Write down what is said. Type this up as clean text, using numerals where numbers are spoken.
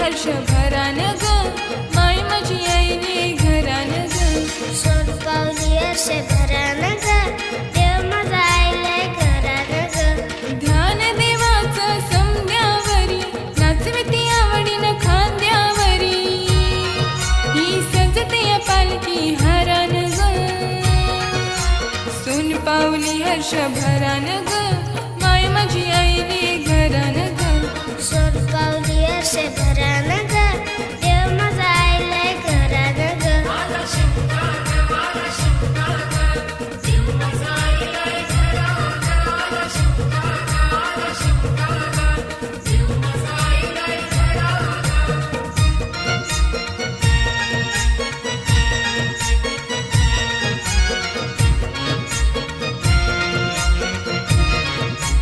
वर्षभरान ग माय माझी आईने घरान ग सोड पावली वर्षभरान ग